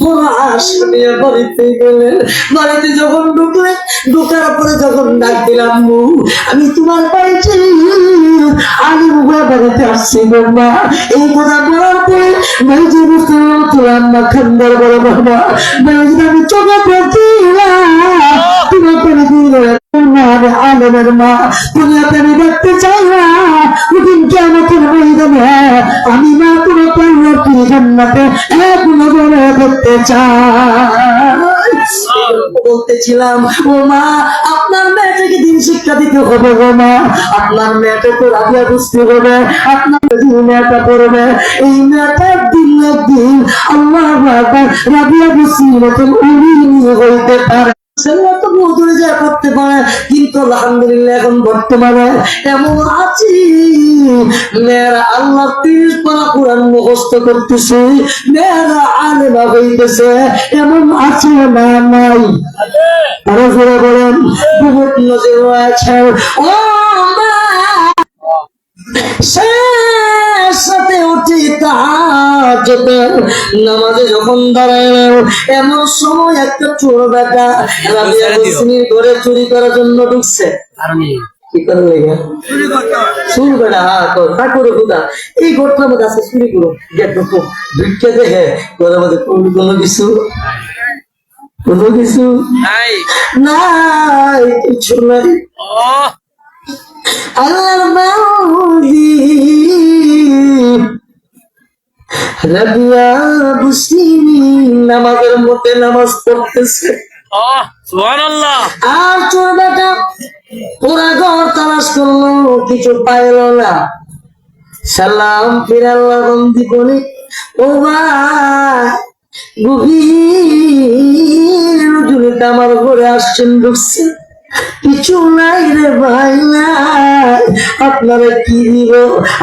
বড় আশা নিয়ে বাড়িতে গেলেন। বাড়িতে যখন ঢুকলেন, ঢুকার পরে যখন ডাক দিলাম, আমি তোমার বাড়িতে আমি বাড়িতে আসছি বাবা। এই কথা বলার পরে ভাইজি বুঝতে পারলাম না খান্দার বড় বাবা ভাইজি আমি চোখে পড়ছিলাম তোমার করে দিল আলমের মা তুমি আমি দেখতে চাই না কিন্তু আমাকে আমি মা তোমার পাল্লার কি জান্নাতে এখনো বলে দেখতে চাই। বলতেছিলাম ও মা আপনার মেয়েটাকে দিন শিক্ষা দিতে হবে গো মা, আপনার মেয়েটাকে রাবিয়া বুঝতে হবে, আপনার মেয়েটা পড়বে, এই মেয়েটার দিন একদিন আল্লাহ রাবিয়া বুঝতে হইতে পারে করতে পারে। কিন্তু আলহামদুলিল্লাহ এখন বর্তমানে এমন আছি মেয়েরা আল্লাহ 30 পারা কোরআন মুখস্থ করতেছে, মেয়েরা আলেমা হইতেছে, এমন আছে না নাই? আরো জোরে বলেন। বহুত নজর আছে। ও সাথে উঠি তাহাজ্জুদের নামাজে যখন দাঁড়ায় এমন সময় একটা চোর বেটা রাবিয়া হোসেনের ঘরে চুরি করার জন্য ঢুকছে। কি করে লেগে চুরি বেটা তা করে খুদা এই ঘটনার মধ্যে আছে চুরি করো ঢুকো ঢুকে দেখে ঘরের মধ্যে কোনো কিছু নাই কিছু নাই। আল্লাহর বাউদি রাবিয়া বুসিনি নামাজের মধ্যে নামাজ পড়তেছে। সুবহানাল্লাহ। আর চোর বেটা পুরা ঘর তালাশ করলো, কিছু পাইল না। সালাম ফিরাল্লাহ বন্দি বলি ও ভাই গভীর রজনীতে আমার ঘরে আসছেন ঢুকছেন, কিছু নাই রে ভাই নাই, আপনারা কি দিব,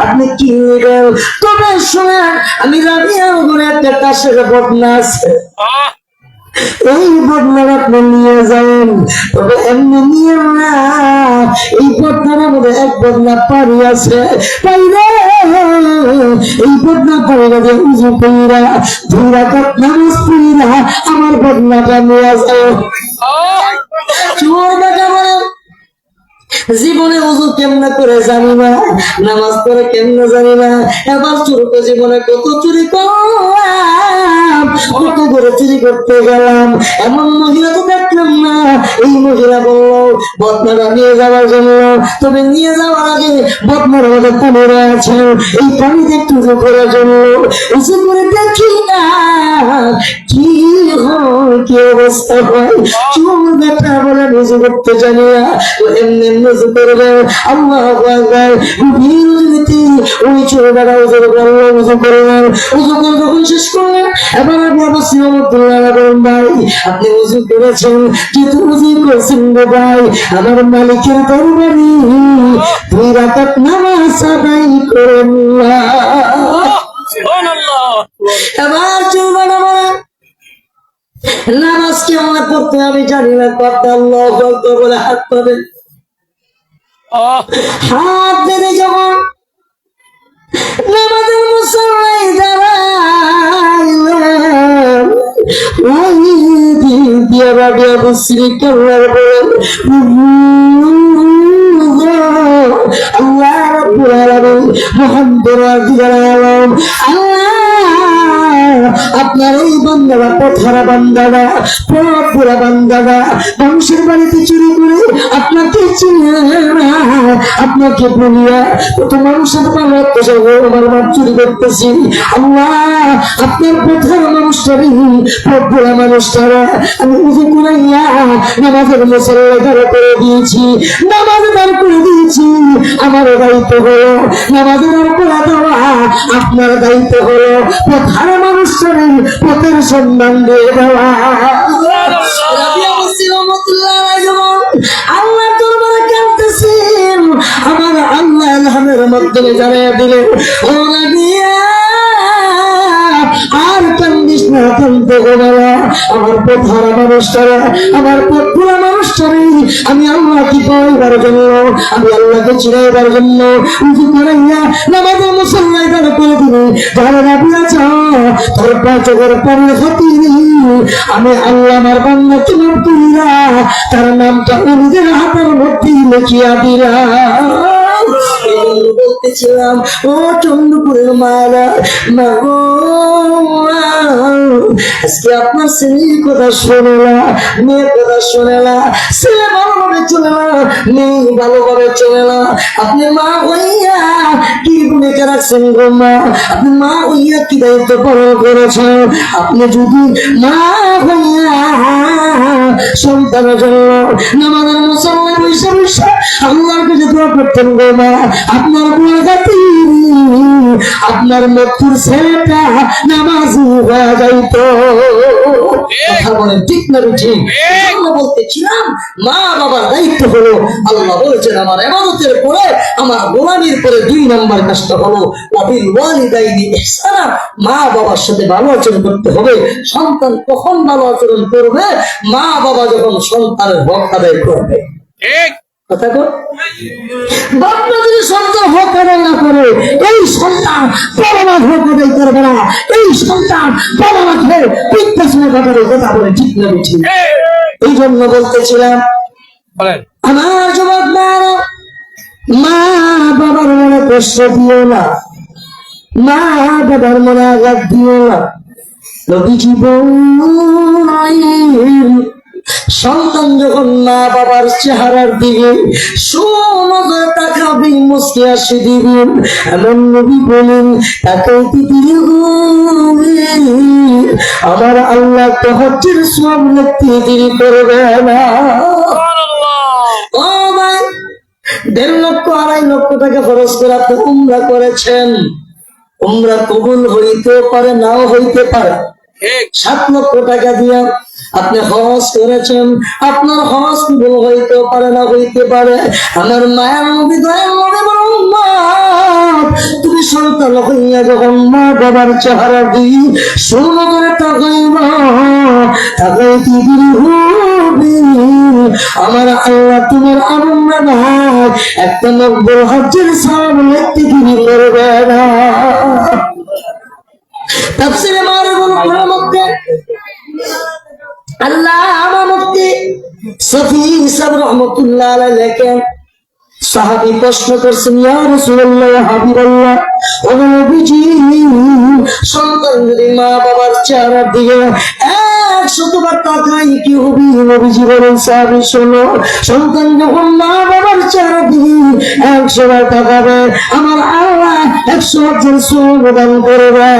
আপনি কি নেবেন? তবে শোনেন আমি রাবিয়ার ঘরে একটা কাশের বদনা আছে, এই বদনার আপনি নিয়ে যাবেন। তবে এমনি নিয়ে না, এই বদনার মধ্যে এক বদনা পানি আছে, পাইরে এই বদনা পানিটা যে উজু কইরা 2 রাকাত নামাজ পড়িরা আমার বদনাটা নিয়ে যাও। চোর বেটা বলে জীবনে ওযু কেমনে করে জানি না, নামাজ পড়ে কেমনে জানি না, এবার চোরকে জীবনে কত চুরি করলাম, কত করে চুরি করতে গেলাম, এমন মহিলা তো দেখলাম না। এই মহিলা বললো বদনাটা নিয়ে যাওয়ার জন্য, তবে নিয়ে যাওয়ার আগে বদনার মধ্যে পানি রয়েছে, এই পানিতে একটু উজু করার জন্য উজু করে দেখি না কি হয়, কি অবস্থা হয়। চোর বেটা বলে উজু করতে জানি না, এমনি উজু করবে। আল্লাহু আকবার। ওই চোর বেটা উজু করলো, উজু করলেন, উজু করে যখন শেষ করলেন এবার বাবা সিয়ামতুল্লাহ বলেন ভাই আপনি উজু করেছেন কিন্তু উজু করছেন গো ভাই আমার মালিকের দরবারে 2 রাকাত নামাজ আদায় করেন না। সুবহানাল্লাহ। এবার চোর বেটা বলেন নামাজ কেমন পড়তে আমি জানি না, কত আল্লাহু আকবার বলে হাত পাবেন, হাত বেঁধে যখন নামাজের মুসল্লায় দাঁড়াইলেন, রাবিয়া বুসরি কেমন বলেন আল্লাহ রাব্বুল আলামিন মুহাম্মদুর রাসূলুল্লাহ আপনার এই বান্দারা পথহারা বান্দারা পুরা বান্দারা বংশের বাড়িতে চুরি করে আপনাকে চিনে না, আপনাকে বলিয়া কত মানুষের আমার চুরি করতেছি। আল্লাহ আপনার পথহারা মানুষটারই পুরা মানুষটারা আমি উজু করাইয়া নামাজের মুসল্লায় দাঁড় করে দিয়েছি, নামাজে দাঁড় করে দিয়েছি। আমার দায়িত্ব হলো নামাজের পড়া দেওয়া, আপনার দায়িত্ব হলো পথহারা মানুষটারই পথের সম্মান দিয়ে দেওয়া। আল্লাহ দরবারে কাঁদতেছেন, আমার আল্লাহ ইলহামের মাধ্যমে জানিয়ে দিলেন ও রাবিয়া আর কান্দিস না না থামতে হবে না। আমার পথহারা মানুষটারা, আমার পথভুলা মানুষটারে আমি আল্লাহ কি পাইবার জন্য, আমি আল্লাহকে চিনাইবার জন্য উজু করাইয়া নামাজের মুসল্লায় দাঁড় করে দিবি। যারা রাবিয়া চাও তোর পাঁচকের পরের খাতিরে আমি আল্লাহ আমার বান্দা তোমার তুলিরা তার নামটা নিজের হাতের মধ্যে লিখিয়া দিলাম। বলতেছিলাম ও চন্দ্রপুরের মায়েরা, মা গো, আজকে আপনার ছেলের কথা শোনে না, মেয়ের কথা শোনে না, ছেলে ভালোভাবে চলে না, মেয়ে ভালোভাবে চলে না। আপনি মা হইয়া কি ভূমিকা রাখছেন গো মা? আপনি মা হইয়া কি দায়িত্ব পালন করেছেন? আপনি যদি মা হইয়া সন্তানের জন্য নামাজের মুসল্লায় বসে বসে আল্লাহর কাছে দোয়া করতেন গো মা, আপনার গুণগাতি আপনার মৃত্যুর ছেলেটা নামাজি হয়ে যাইত। কথা বলেন ঠিক না ঠিক? বলতেছিলাম মা বাবার দায়িত্ব হলো, আল্লাহ বলেছেন আমার ইবাদতের পরে আমার গোলামির পরে 2 নম্বর কাজটা হলো ওয়াবিল ওয়ালিদাইনি ইহসানা, মা বাবার সাথে ভালো আচরণ করতে হবে। সন্তান কখন ভালো আচরণ করবে? মা বাবা যখন সন্তানের হক আদায় করবে। কথা কো বাবা যদি সন্তান হক আদায় না করে, এই সন্তান বাবা মা হক আদায় করবে না, এই সন্তান বাবা মাকে পিতার কথা বলে ঠিক না ঠিক? এই জন্য বলতেছিলাম আমার যুবক মারা, মা বাবার মনে কষ্ট দিও না, মা বাবার মনে আঘাত দিও না। নবীজি বলেন সন্তান যখন মা বাবার চেহারার দিকে সুনজরে তাকাবে, মুস্কি হাসি দিবেন, এমন নবী বলেন তাকাইতে দিলে আমার আল্লাহ তাহাজ্জুদের সওয়াব লিখতে দেরি করবে না। ও ভাই, 1.5 লক্ষ 2.5 লক্ষ টাকা খরচ করে আপনি উমরা করেছেন, উমরা কবুল হইতে পারে নাও হইতে পারে। 7 লক্ষ টাকা দিয়া আপনি হজ করেছেন, আপনার হজ কবুল হইতে পারে না হইতে পারে। আমার মায়ের নবী দয়াল নবী বলেন মা, তুমি সন্তান হইয়া যখন মা বাবার চেহারা দিয়ে শোনো করে তাকাইবা, তাকাইতে দিলে হবে আমার আল্লাহ তোমার আনন্দ ভাই একটা 90 হজ্জের সওয়াব লিখতে দেরি করবে না। তাফসীরে মারিফুল কোরআন মধ্যে আল্লামা মুফতি শফি সাহেব রাহমাতুল্লাহ আলাইহি লেখেন, সাহাবী প্রশ্ন করছেন ইয়া রাসূলুল্লাহ ইয়া হাবিবাল্লাহ, ও নবীজি সন্তান যদি মা বাবার চেহারার দিকে 100 বার তাকায় কি হবে? নবীজি বলেন সাহাবী শোনো, সন্তান যখন মা বাবার চেহারার দিকে 100 বার তাকাবে আমার আল্লাহ 100 হাজার সওয়াব দান করবে।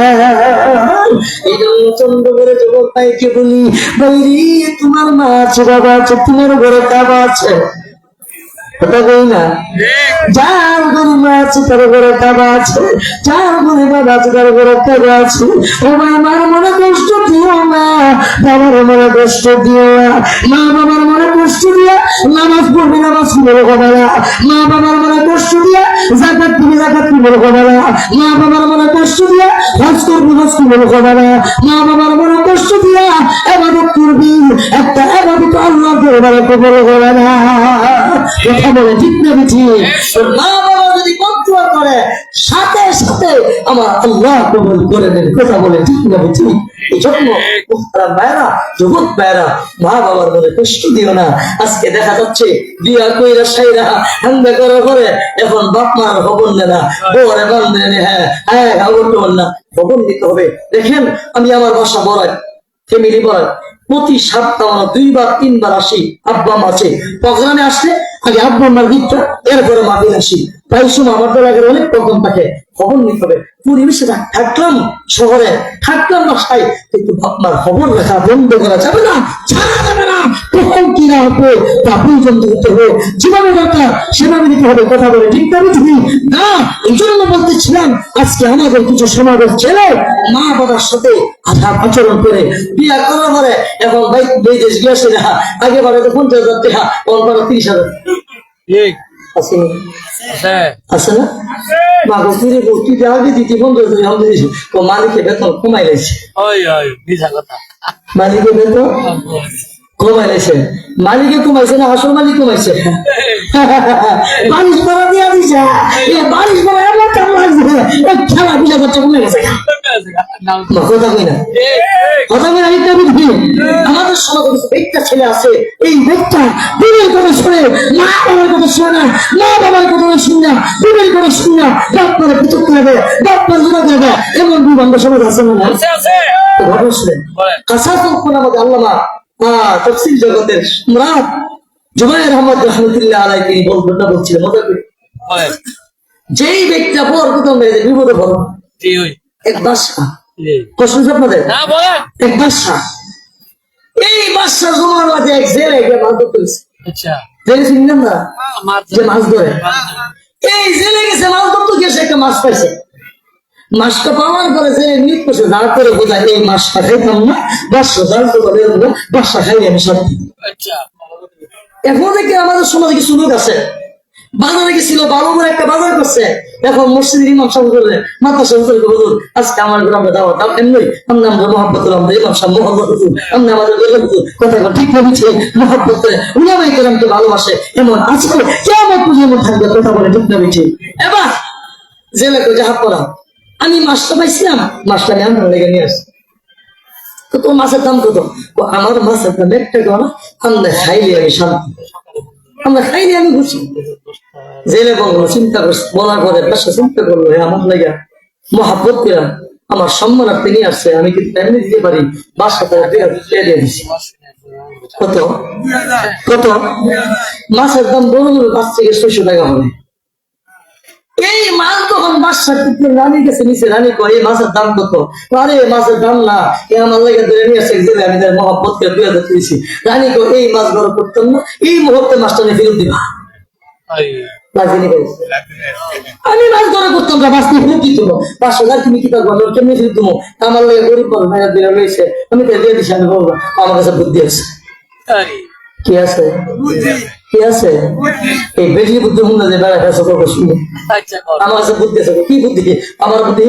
এই জন্য চন্দ্র করে যুবক ভাইকে বলি, বৈরি তোমার মা আছে বাবা আছে, তোমার ঘরে কাবা আছে, কথা কই না? যার ঘরে মা আছে তার ঘরে কাবা আছে, যার ঘরে বাবা আছে তার ঘরে কাবা আছে। ও মা, আমার মনে কষ্ট দিও না, বাবার মনে কষ্ট দিও না, মা বাবার মনে কষ্ট দিয়া নামাজ পড়বি নামাজ পড়বো কথা না, মা বাবার মনে কষ্ট দিয়া যাকাত দিবি যাকাত দিবো কথা না, মা বাবার মনে কষ্ট দিয়া হজ করবি হজ করবো কথা না, মা বাবার মনে কষ্ট দিয়া ইবাদত করবি একটা ইবাদত আল্লাহর দরবারে কবুল হবে না। কথা বলে ঠিক না বেঠি? মা বাবা যদি কন্ট্রোল করে সাথে সাথে আমার আল্লাহ কবুল করে নেন। কথা বলে ঠিক না বেঠি? এই জন্য ভাইরা, যুবক ভাইরা, মা বাবার মনে কষ্ট দিও না। আজকে দেখা যাচ্ছে বিয়া কইরা সাইরা হাঙ্গা করার পরে এখন বাপ মার খবর নেয় না, বউরে বান্ধে নে, হ্যাঁ হ্যাঁ খবর নেবেন না, খবর নিতে হবে। দেখেন আমি আমার বাসা বড়াই, ফ্যামিলি বড়াই, প্রতি সপ্তাহ 2 বার 3 বার আসি। আব্বা মা আছে, প্রোগ্রামে আসলে আগে আব্বা মার গিফটটা, এরপরে মাদিন আসি। তাই সময় আমার তো লাগে অনেক প্রোগ্রাম থাকে, খবর নিতে হবে। পরিবেশে থাকলাম শহরে, থাকলাম বাসায়, কিন্তু আপনার খবর রাখা বন্ধ করা যাবে না, ছাড়া যাবে না। কখন কি না হবে তা পর্যন্ত হতে হবে, যেভাবে দরকার সেভাবে নিতে হবে। কথা বলে ঠিক না? এই জন্য বলতেছিলাম আজকে আমাদের কিছু সমাবেশ ছেলে মা বাবার সাথে আঘাত আচরণ করে বিয়া করার পরে এখন বিদেশ গিয়েছে না, আগে বারে তো 50,000 টাকা, 30,000। আছে আছে আছে না মাগো ফিরে বলতে আগে দিতে বন্ধ হয়ে আমি দিয়েছি ও মালিকের বেতন কমাই লাইছে ওই ওই মিছা কথা মালিকের বেতন কমাই লাইছে মালিকে কমাইছে না আসল মালিক কমাইছে বারিশ করা দিয়া দিছে বারিশ করা এমন কাম লাগছে খেলা বুঝা করতে কমে গেছে কথা কই না কথা কই না একটা বুঝবি আমাদের সমাজে একটা ছেলে আছে এই ব্যক্তি দিনের কথা শুনে মা বাবার কথা শুনে না মা বাবার কথা শুনে না দিনের কথা শুনে না বাপ মারে পিছু করবে বাপ মার জোড়া করবে এমন দুই বান্ধব সমাজ আছে না আছে ঘটনা শুনে কাঁচা চোখ আমাদের আল্লামা তফসিল জগতের সম্রাট জুবায়ের আহমদ রহমতুল্লাহ আলাইহি তিনি বলছিলেন মজা করে যেই ব্যক্তিটা পর প্রথম বিপদে পড়ল জি ওই এক বাদশা প্রশ্ন আপনাদের না বলেন এক বাদশা এই বাদশা জমার মাঝে এক জেলে গিয়ে মাছ ধরতে গেছে আচ্ছা জেলে চিনলেন না মাছ যে মাছ ধরে এই জেলে গেছে মাছ ধরতে গেছে একটা মাছ পাইছে মাছটা পাওয়ার পরে যে নিত করছে দাঁড় করে বোঝায় এই মাছটা খাইতাম না বাদশা জানতে পারে বাদশা খাই আমি সব আচ্ছা এখন থেকে আমাদের সমাজে কিছু লোক আছে বাজারে গেছিল ভালো করে একটা বাজার করছে এখন মসজিদের ইমাম সাহেব বললে মাথা সহজে বলুন আজকে আমার গ্রামে দাওয়া দাও এমনি আমরা আমরা মহব্বত আমরা ইমাম সাহেব মহব্বত হুজুর আমরা আমাদের কথা ঠিক বলেছে মহব্বত করে উলামায়ে কেরামকে ভালোবাসে এমন আজকে কিয়ামত পর্যন্ত থাকবে কথা বলে ঠিক না বেশি এবার জেলে তো যাহা পড়া আমি মাছটা পাইছিলাম মাছটা আমি আমার লেগে নিয়ে আসছি তো তোর মাছের দাম কত আমার মাছের দাম 1 টাকা না আমরা খাইলে আমি শান্তি আমরা খাইলে আমি খুশি জেলে বললো চিন্তা করছি বলার পরে ব্যবসা চিন্তা করলো আমার লেগে মহাব্বত পেলাম আমার সম্মান আপনি নিয়ে আসছে আমি কিন্তু এমনি দিতে পারি বাসা করে দিয়ে দিচ্ছি কত কত মাছের দাম বড় বড় 5 থেকে 600 টাকা হবে এই মাছ তখন বাদশা রানীর কাছে নিচে রানী কয় এই মাছের দাম কত আরে মাছের দাম না এ আমার লেগে ধরে নিয়ে আসছে জেলে আমি তার মহাব্বত করে 2000 দিয়েছি রানী কয় এই মাছ বড় করতাম না এই মুহূর্তে মাছটা নিয়ে ফেরত দিবা আমি মাছ ধরা করতাম না মাছ নিয়ে ফেরত দিত 5,000 তুমি কি করবো কেমনি ফেরত দেবো আমার লেগে গরিব ভাইয়া দিয়ে রয়েছে আমি তো দিয়ে দিচ্ছি আমি বলবো আমার কাছে বুদ্ধি আছে কি আছে কি আছে এই বেশি বুদ্ধি হুন যে বেড়া কাছে করবো শুনে আমার কাছে বুদ্ধি আছে কি বুদ্ধি আমার বুদ্ধি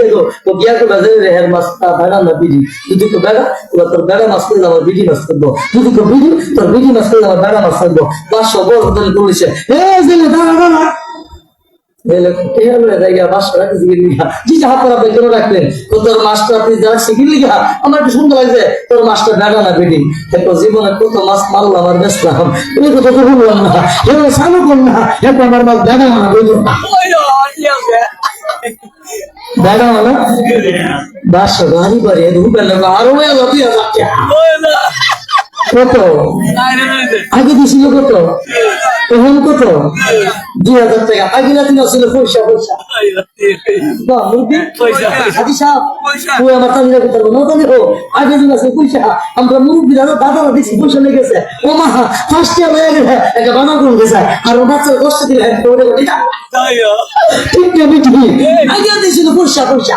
তো গিয়া করে হের মাছ বেড়া না বিড়ি যদি তো বেড়া তোর বেড়া মাছ করে আমার বিড়ি মাছ করবো যদি তো বিড়ি তোর বিড়ি মাছ করে আমার বেড়া মাছ করবো 500 বড় বলেছে দাঁড়া দাঁড়া আমার কি সুন্দর লাগছে তোর মাছটা বেড়া না বেডি জীবনে কত মাছ মারলো আমার বেসলাম তুমি কত বললাম না সামু কর না আমার মাছ বেড়া না বুঝলো না বেড়া না বাসা গাড়ি বাড়ি আরো 2,000 কত আগে দিছিল কত এখন কত 2,000 টাকা আগে না দিন ছিল পয়সা পয়সা আগে দিন আছে পয়সা আমরা মুরব্বী দাদারা দেখছি পয়সা লেগেছে ও মা ফার্স্ট ইয়ার হয়ে গেছে একটা বানা করে গেছে আর ও বাচ্চা 10 দিন ঠিক না ঠিক আগে দিছিল পয়সা পয়সা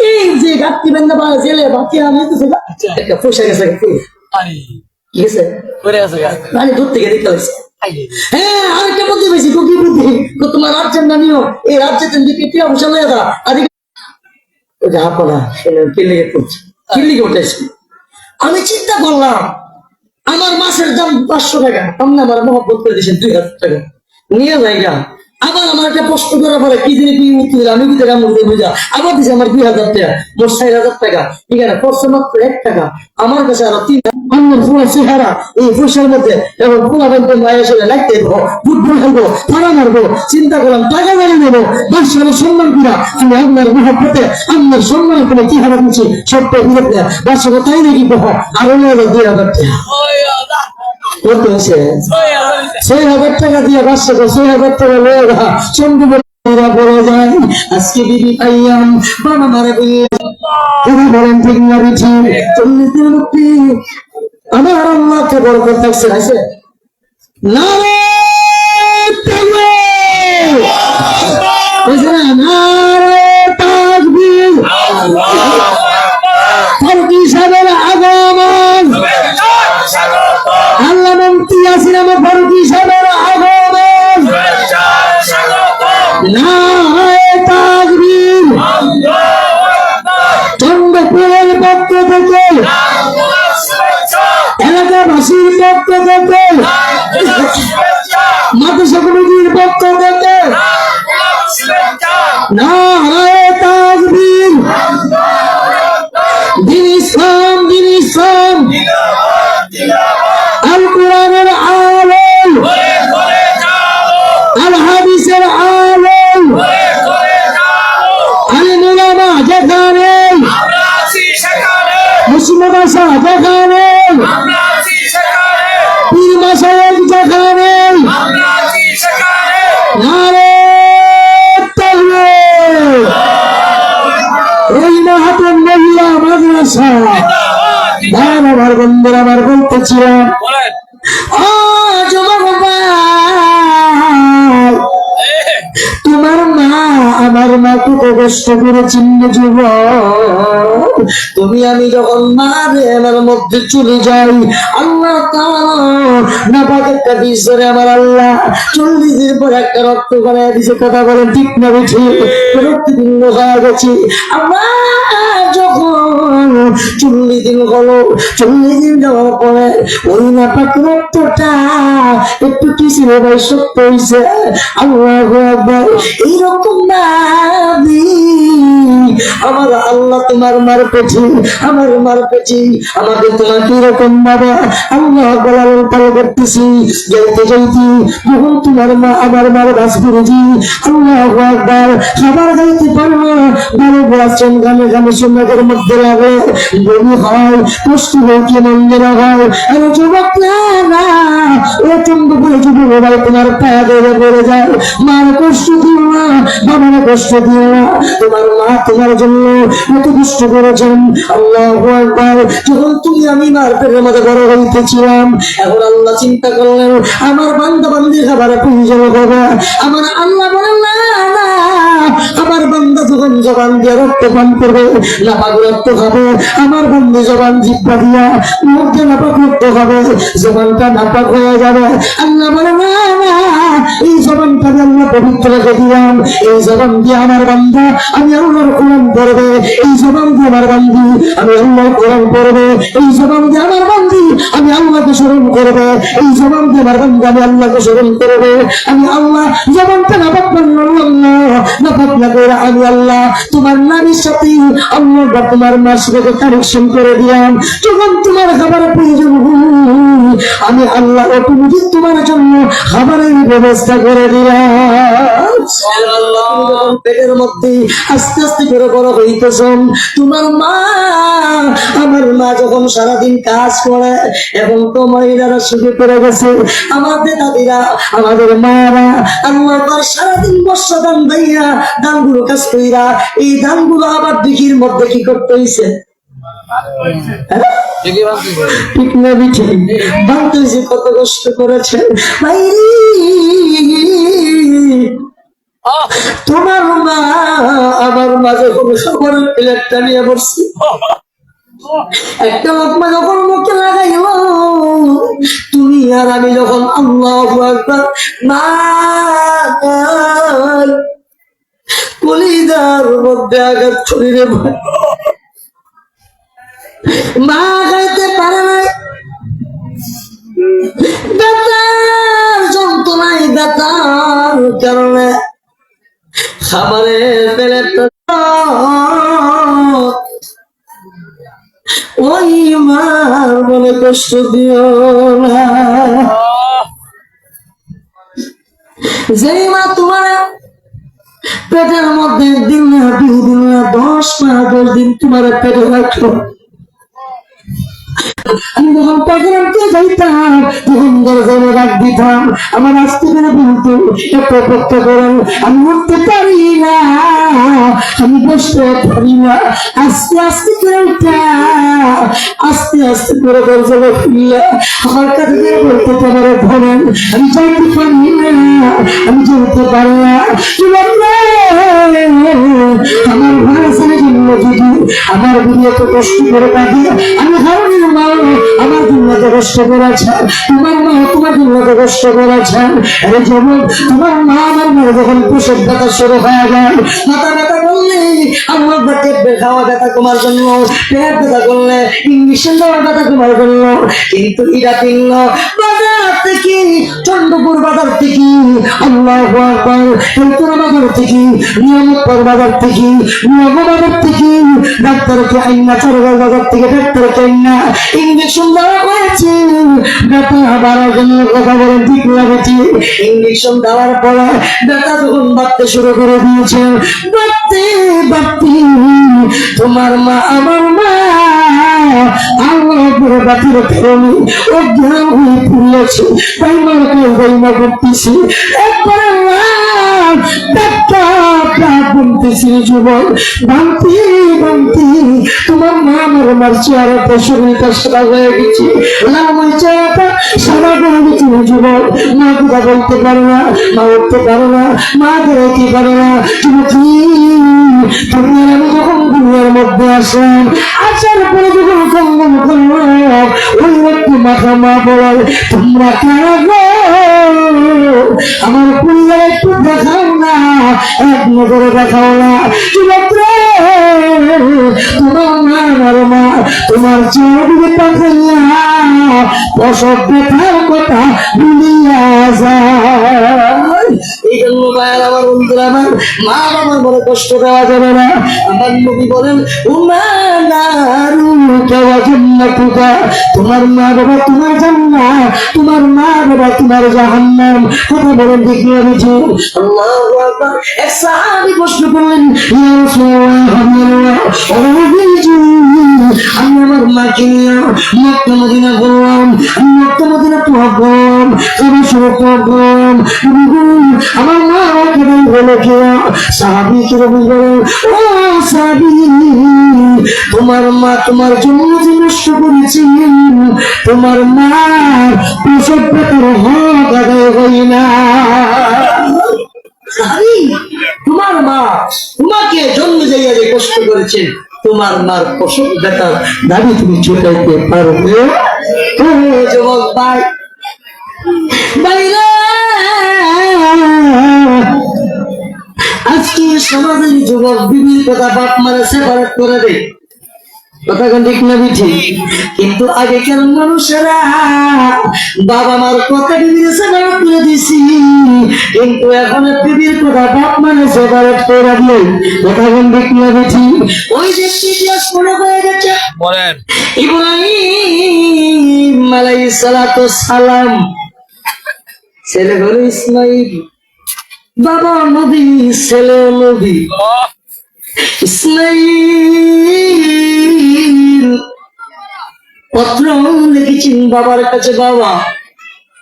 এই যে গাত্তি বেন্দা বা জেলে বাকি আমি তো একটা পয়সা গেছে কি গেছে রানী দূর থেকে দেখতে পাইছে হ্যাঁ আরেকটা বুদ্ধি পেয়েছি কি বুদ্ধি তোমার রাজ্যের নামিও এই রাজ্যের টিয়া বসে লয়ে দা যাহা পড়া কিল্লিগে করছে কিল্লিগে উঠেছে আমি চিন্তা করলাম আমার মাছের দাম 500 টাকা আপনি আমার মহব্বত করে দিয়েছেন 2,000 টাকা নিয়ে যাইগা আবার আমার একটা প্রশ্ন করার পরে কি দিনে কি উত্তর আমি কি টাকা মধ্যে বুঝা আবার দিছে আমার 2,000 টাকা মোট 4,000 টাকা ঠিক আছে খরচ মাত্র 1 টাকা আমার কাছে আরো 3 আমার পুরো চেহারা এই পয়সার মধ্যে এবং পুরো ব্যাংকে মায়ের সাথে লাগতে দেবো ফুটবল খেলবো তারা মারবো চিন্তা করলাম টাকা বাড়ি নেবো বাদশার সম্মান কিনা আমি আপনার মহব্বতে আপনার সম্মান করে কি হারা দিচ্ছি সবটা বিরোধে বাদশাহ তাই নাকি বহ আরো 2,000 টাকা কত হয়েছে 6,000 টাকা দিয়ে বাদশাহ 6,000 টাকা লয়ে সঙ্গে বলে যায় আজকে বিবি পাইয়াম বাবা মারা গিয়ে বলেন ঠিক না বিঠি 40 দিনের মধ্যে আমার আল্লাহকে বড় করতে আছে নারে তাকবীর ফারুকী সাহেবের আগমন আল্লাহ মন্ত্রী আছেন আমার ফারুকী সাহেবের আগমন মুসলিম ভাষা যেখানে, আমরা আছি সেখানে, পীর মাসায়েক যেখানে, আমরা আছি সেখানে। নারে তাকবীর। এই মাহাতুর মহিলা মাদ্রাসা ভাই আমার বন্ধুরা আমার বলতেছিলাম, বলেন। ও যুবক ভাই, তোমার মা আমার মা কত কষ্ট করে চিহ্ন যুবক, তুমি আমি যখন মারের মধ্যে চলে যাই, আল্লাহ তাআলা নাপাক একটা বিষ ধরে আমার আল্লাহ 40 দিন পর একটা রক্ত বানায় দিছে। কথা বলেন ঠিক না বেঠি? রক্তপিণ্ড হয়ে গেছে। আমার যখন 40 দিন হলো, 40 দিন যাওয়ার পরে ওই নাপাক রক্তটা একটু কিসিরে ভাই সত্য হয়েছে। আল্লাহু আকবার। এইরকম নাবি আমার আল্লাহ তোমার মার পেছি, আমার মার পেছি আমাকে তোমাকে এরকম বাবা আল্লাহ বলার পাল করতেছি। যাইতে যাইতে যখন তোমার মা আমার মার বাস করেছি, আল্লাহু আকবার, খাবার খাইতে পারবো, ভালো বলাচ্ছেন গানে গানে সুন্নাতের মধ্যে লাগে, বমি হয়, কষ্ট হইতে মন্দিরা হয়। আর যুবক না না, ও চন্দ্র করে যুবক ভাই তোমার পা ধরে পড়ে যায়, মার কষ্ট দিও না, বাবার কষ্ট দিও না, তোমার মা তোমার জন্য এত কষ্ট করেছেন। আল্লাহু আকবার। যখন তুমি আমি মার পেটের মধ্যে বড় হইতেছিলাম, এখন আল্লাহ চিন্তা করলেন আমার বান্দা বান্দির খাবার প্রয়োজন হবে। আমার আল্লাহ বলেন না না, আমার বান্দা যখন জবান দিয়ে রক্ত পান করবে, নাপাক রক্ত খাবে, আমার বন্ধু জবান জিব্বা দিয়া মধ্যে নাপাক রক্ত খাবে, জবানটা নাপাক হয়ে যাবে। আল্লাহ বলে না না, এই জবানটা আল্লাহ পবিত্র রেখে দিলাম, এই জবান দিয়ে আমার বান্দা আমি আল্লাহর কোরআন পড়বে, এই জবান দিয়ে আমার বান্দি আমি আল্লাহর কোরআন পড়বে, এই জবান দিয়ে আমার বান্দি আমি আল্লাহকে স্মরণ করবে, এই জবান দিয়ে আমার বান্দি আমি আল্লাহকে স্মরণ করবে। আমি আল্লাহ জবানটা নাপাক করলাম না, নাপাক না করে আমি আল্লাহ তোমার নারীর সাথে আল্লাহ তোমার মার সাথে কানেকশন করে দিলাম। যখন তোমার খাবার প্রয়োজন আমি আল্লাহ অটোমেটিক তোমার জন্য খাবারের ব্যবস্থা করে দিলাম। পেটের মধ্যে আস্তে আস্তে করে বড় হইতেছেন। তোমার মা আমার মা যখন সারাদিন কাজ করে, এখন তো মহিলারা শুধু করে গেছে, আমাদের দাদিরা আমাদের মারা আল্লাহ সারাদিন বর্ষা দান ভাইয়া দানগুলো কাজ কইরা, এই দানগুলো আবার দিঘির মধ্যে কি করতে হইছে? ঠিক না বিঠি? ভাবতেছি কত কষ্ট করেছে ভাই। তোমার মা আমার মা যখন খাবারের প্লেটটা নিয়ে বসছে, একটা লোকমা যখন মুখে লাগাইল, তুমি আর আমি যখন আল্লাহু আকবার মা কলিজার মধ্যে আঘাত শরীরে মা খাইতে পারে নাই, ব্যথার যন্ত্রণায় ব্যথার কারণে খাবারের প্লেটটা ওই মার মনে কষ্ট দিও না। যেই মা তোমার পেটের মধ্যে দিন না 2 দিন না 10 মাস 10 দিন তোমার পেটে রাখলো, আমি যখন পাগলামকে যাইতাম তখন দরজায় রাখ দিতাম, আমার আস্তে করে বলতো একটু অপেক্ষা করেন, আমি উঠতে পারি না, আমি বসতে পারি না, আস্তে আস্তে করে উঠা, আস্তে আস্তে করে দরজায় খুললা আমার কাছে বলতে পারে ধরেন, আমি যাইতে পারি না, আমি যেতে পারি না। আমার ভাষার জন্য যদি আমার বিয়ে তো কষ্ট করে থাকি, আমি হারুনের মা আমার জন্য কষ্ট করেছেন, তোমার মা তোমার জন্য কষ্ট করেছেন। আরে যেমন তোমার মা আমার মেয়ে যখন প্রসব ব্যথা শুরু হয়ে যায়, মাথা ব্যথা করলে আমার পেট খাওয়া ব্যথা তোমার জন্য, পেট ব্যথা করলে ইঞ্জেকশন দেওয়ার ব্যথা তোমার জন্য, কিন্তু এটা কিনল বাজার থেকে, চন্দ্রপুর বাজার থেকে, আল্লাহু আকবার, হেলপুরা বাজার থেকে, নিয়ামতপুর বাজার থেকে, নিয়ামত বাজার থেকে, ডাক্তারকে আইনা চরগাঁও বাজার থেকে ডাক্তারকে আইনা ইঞ্জেকশন দেওয়া হয়েছে ব্যথা বাড়ার জন্য। কথা বলেন ঠিক লাগেছে? ইঞ্জেকশন দেওয়ার পরে ব্যথা যখন বাড়তে শুরু করে দিয়েছে, বাড়তে বাপি তোমার মা আমার মা আল্লাহ করে বাতির কারণে অজ্ঞান হয়ে পড়িয়াছে, তাই মাকে বইমা করতেছি একবার বলতেছি যুবক বান্তি বান্তি তোমার মা আমার মার চেহারাটা শরীরটা সাদা হয়ে গেছে, আমার চেহারাটা সাদা হয়ে গেছে যুবক। মা কথা বলতে পারো না, মা উঠতে পারো না, মা বেরোতে পারো না। তুমি কি তুমি আমি যখন দুনিয়ার মধ্যে আসলাম, আসার পরে যখন কঙ্গন করলাম ওই একটু মাথা মা বলার তোমরা কারা গো, আমার পরিবার একটু দেখাও না, এক নজরে দেখাও না। তোমার মা আমার মা তোমার চেয়ে পাঠাইয়া প্রসব ব্যথার কথা ভুলিয়া যায়। এই জন্য ভাইয়ার আমার বন্ধুরা আমার মা বাবার বড় কষ্ট দেওয়া যাবে না। আমার নবী বলেন তোমার মা বাবা তোমার জান্নাত, তোমার মা বাবা তোমার জাহান্নাম। কথা বলেন ঠিক না বুঝি? আল্লাহু আকবার। এক সাহাবী প্রশ্ন করলেন ইয়া রাসূলুল্লাহ আমি আমার মাকে নিয়ে মক্কা মদিনা বললাম, আমি মক্কা মদিনা তোয়াব করলাম, আমি শুরু করলাম, আমার মা আমাকে বলে কেয়া সাহাবী কে বললেন ও সাহাবী তোমার মা তোমার জন্য যে নষ্ট করেছি, তোমার মা প্রসব ব্যথার হক আদায় হয় না। তোমার মা তোমাকে জন্ম দিয়ে যে কষ্ট করেছেন, তোমার মার প্রসব ব্যথার দাবি তুমি চুকাইতে পারবে? ও যুবক ভাই ভাইরা, আজকে সমাজের যুবক বিবির কথা বাপ মারা সেপারেট করে দেয়, কথা ঠিক না ঠিক? কিন্তু আগেকার মানুষেরা বাবা মার কথা বিবির সেপারেট করে দিছি, কিন্তু এখন বিবির কথা বাপ মানে সেপারেট করে দিয়ে, কথা ঠিক না ঠিক? ওই যে ইতিহাস মনে হয়ে গেছে বলেন ইব্রাহিম আলাইহিস সালাতু সালাম ছেলে হলো ইসমাইল, বাবা নবী ছেলে নবী। ইসমাইল পত্র লিখেছেন বাবার কাছে, বাবা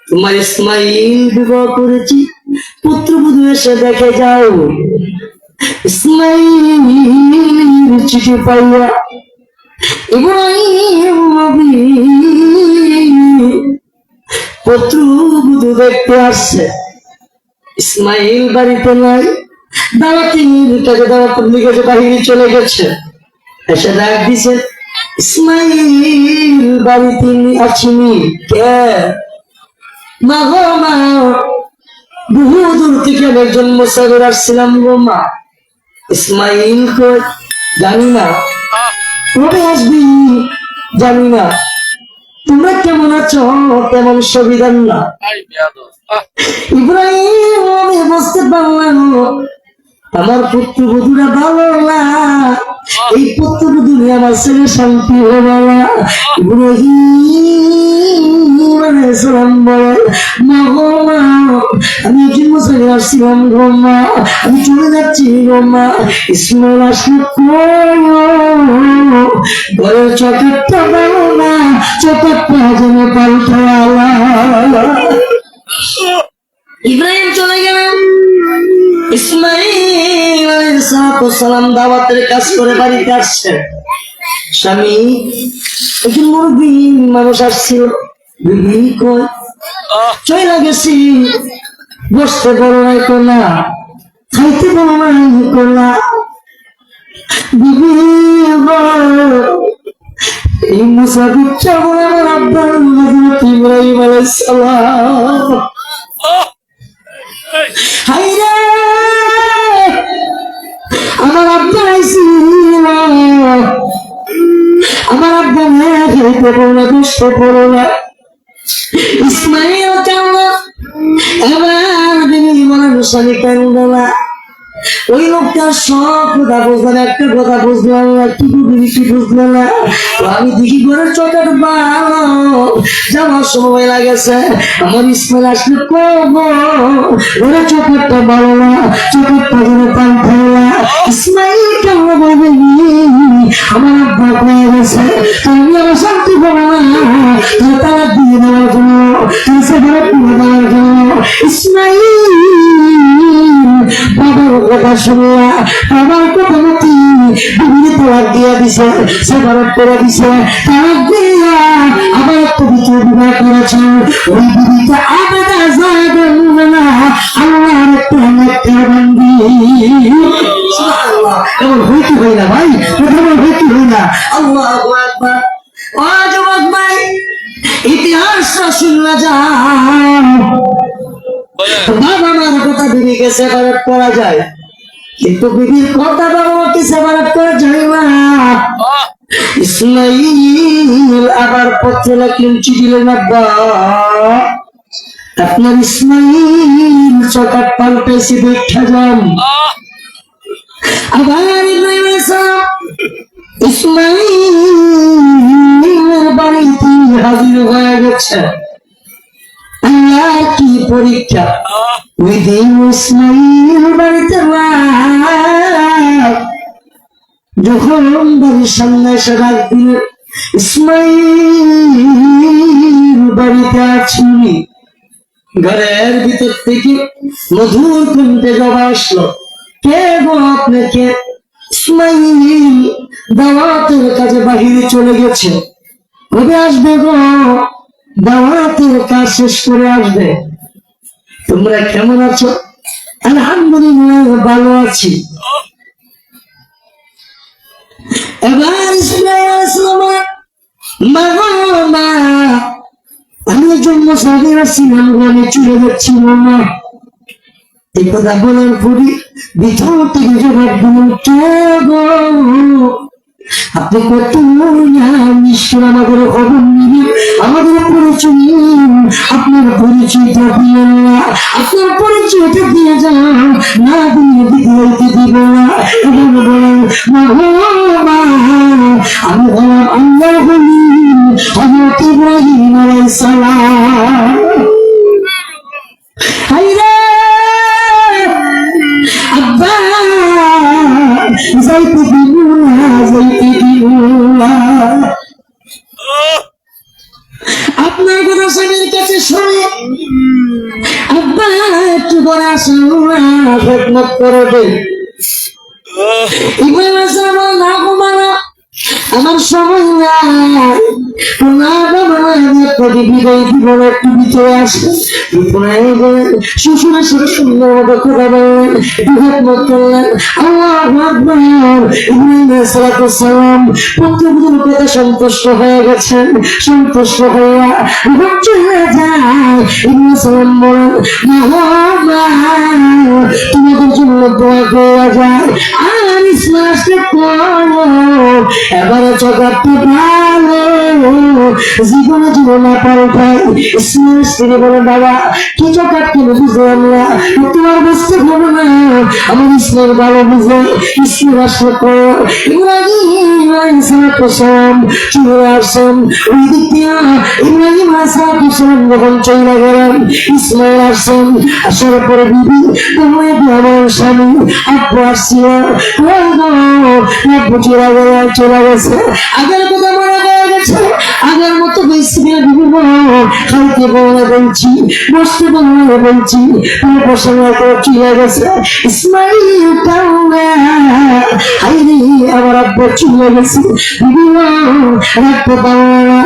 তোমার ইসমাইল বিবাহ করেছি, পুত্রবধূ এসে দেখে যাও। ইসমাইল চিঠি পাইয়া ইব্রাহিম নবী পুত্রবধূ দেখতে আসছে, ইসমাইল বাড়িতে নাই, দাওয়াত লিখেছে বাহিরে চলে গেছে। এসে ডাক দিছে ইসমাইল বাড়িতে আসিনি কে? মা গো মা বহু দূর থেকে আমি একজন মুসাফির আসছিলাম গো মা। ইসমাইল কই? জানি না। কবে আসবি? জানি না। তোমরা কেমন আছো? তেমন সুবিধার না। ইব্রাহিম আমি বুঝতে পারলাম আমার পুত্রবধূরা ভালো না, এই পুত্রবধূ নিয়ে আমার ছেলে শান্তি হবে না। ইব্রাহিম আলাইহিস সালাম বলে মা গো মা আমি একজন মুসাফির আসছিলাম গো মা, আমি চলে যাচ্ছি গো মা। ইসমাইল আসলে ঘরের চোখেরটা ভালো না, চোখেরটা যেন পাল্টা। ইব্রাহিম চলে গেলেন, ইসমাইল আলাইহিস সালাম দাওয়াতের কাজ করে বাড়িতে আসছেন। স্বামী একজন মুরব্বী মানুষ আসছিল, বিবি কই? চলে গেছি, বসতে বলো নাই কোনা, খাইতে বলো নাই কোনা। বিবি এই মুসাফিরটা বলে আমার আব্বার হযরত ইব্রাহিম আলাইহিস সালাম। হায়রে আমার আব্বা আইছিল, আমার আব্বা খাইতে বলো না, বসতে বলো না। ইসমাইল কেন এবার বিবি বলে স্বামী কেন বলা ওই লোকটা সব কথা বুঝলো না, একটা কথা বুঝলাম না, কি বুঝলি কি বুঝলো না। তো আমি দেখি ঘরের চোখের ভালো যাওয়ার সময় লাগেছে, আমার ইসমাইল আসলে করবো ঘরের চোখেরটা ভালো না, চোখেরটা যেন পান খায় না। ইসমাইল কেমন বলবে আমার আব্বা হয়ে গেছে, তুমি আমার শান্তি পাবো না, তুমি তারা দিয়ে দেওয়ার জন্য, তুমি সেখানে তুলে দেওয়ার জন্য। ইসমাইল বাবার কথা শুনলা, বাবার কথা মতি বিভিন্ন তালাক দিয়া দিছে, সেবারত করে দিছে, তালাক দিয়া আবার একটা দ্বিতীয় বিবাহ করেছে। ওই বিবিটা আবেদা যাবে না, আল্লাহর একটা বান্দি। সুবহানাল্লাহ, এমন হইতে হয় না ভাই, প্রথমে হইতে হয় না। আল্লাহু আকবার। ও যুবক ভাই, ইতিহাসটা শুনলা যাও, বাবা মার কথা বিবিকে সেপারেট করা যায়, কিন্তু বিবির কথা বাবা মাকে সেপারেট করা যায় না। ইসমাইল আবার পত্র লিখলেন, চিঠি দিলেন, আব্বা আপনার ইসমাইল চকাট পাল্টাইছে দেখা যান। আবার ইব্রাহিম আলাইহিস সালাম ইসমাইলের বাড়িতে হাজির হয়ে গেছে। আল্লাহ কি পরীক্ষা, ওই দিন ইসমাইল বাড়িতে যখন বাড়ির সামনে এসে ডাক দিল, ইসমাইল বাড়িতে আছি। ঘরের ভিতর থেকে মধুর কণ্ঠে জবাব আসলো, কে গো আপনাকে? ইসমাইল দাওয়াতের কাজে বাহিরে চলে গেছে, কবে আসবে গো? দাওয়াতের কাজ শেষ করে আসবে। তোমরা কেমন আছো? আলহামদুলিল্লাহ ভালো আছি। এবার ইসমাইল আলাইহিস সালাম, মা আমি একজন মুসাফির ছিলাম, গ্রামে চলে যাচ্ছি না। এই কথা বলার পরে ভিতর থেকে জবাব দিল, কে গো? আপনি কত নিশ্চয় আমাদের খবর নিবেন, আমাদের পরিচয়, আপনার পরিচয়টা দিয়ে না, আপনার পরিচয়টা দিয়ে যান, না দিয়ে দিতে দিব না। এবং বলেন, আমি হলাম আল্লাহ বলি হযরত ইব্রাহিম আলাইহিস সালাম। হায়রে আব্বা যাইতে দিব না, যাইতে দিব না। আপনার কথা স্বামীর কাছে শুনে আব্বা একটু করে আসেন না, খেদমত করবে। ইব্রাহিম আলাইহিস সালাম, না গো মারা, আমার সময় নাই, না বাবা আমি একটা বিদায় দিব, একটু ভিতরে আসেন। শ্বশুরের সাথে সুন্দর মতো কথা বললেন, খেদমত করলেন। আল্লাহু আকবার। ইব্রাহিম আলাইহিস সালাম পুত্রবধূর কথা সন্তুষ্ট হয়ে গেছেন, সন্তুষ্ট হইয়া ঘর চলে যায়। ইব্রাহিম সালাম বলেন, তোমাদের জন্য দোয়া করা যায়, আর ইসলাম আসলে করো। এবারে জগৎটা ভালো, জীবনে জীবনে পাল্টাই। ইসলাম স্ত্রী বলে, বাবা কি জগৎ কেন বুঝলাম না, তোমার বুঝতে হবে না, আমার ইসলাম ভালো বুঝে ইসলাম আসলে করো। ইব্রাহিম আলাইহিস সালাম চলে আসেন, ওই দিক দিয়ে ইব্রাহিম আলাইহিস সালাম যখন চলে গেলেন, ইসমাইল আসেন। আসার পরে বিবি তোমায় আমার স্বামী আব্বু আসছিল, আব্বু চলে গেছে, আগের কথা মনে হয়ে গেছে, আগের মতো বেশি বিবি খাইতে বলে বলছি, বসতে বলে বলছি, পছন্দ করে চলে গেছে। ইসমাইল হাইরে আমার আব্বু চলে গেছে, বিবি রাখতে পারবে না,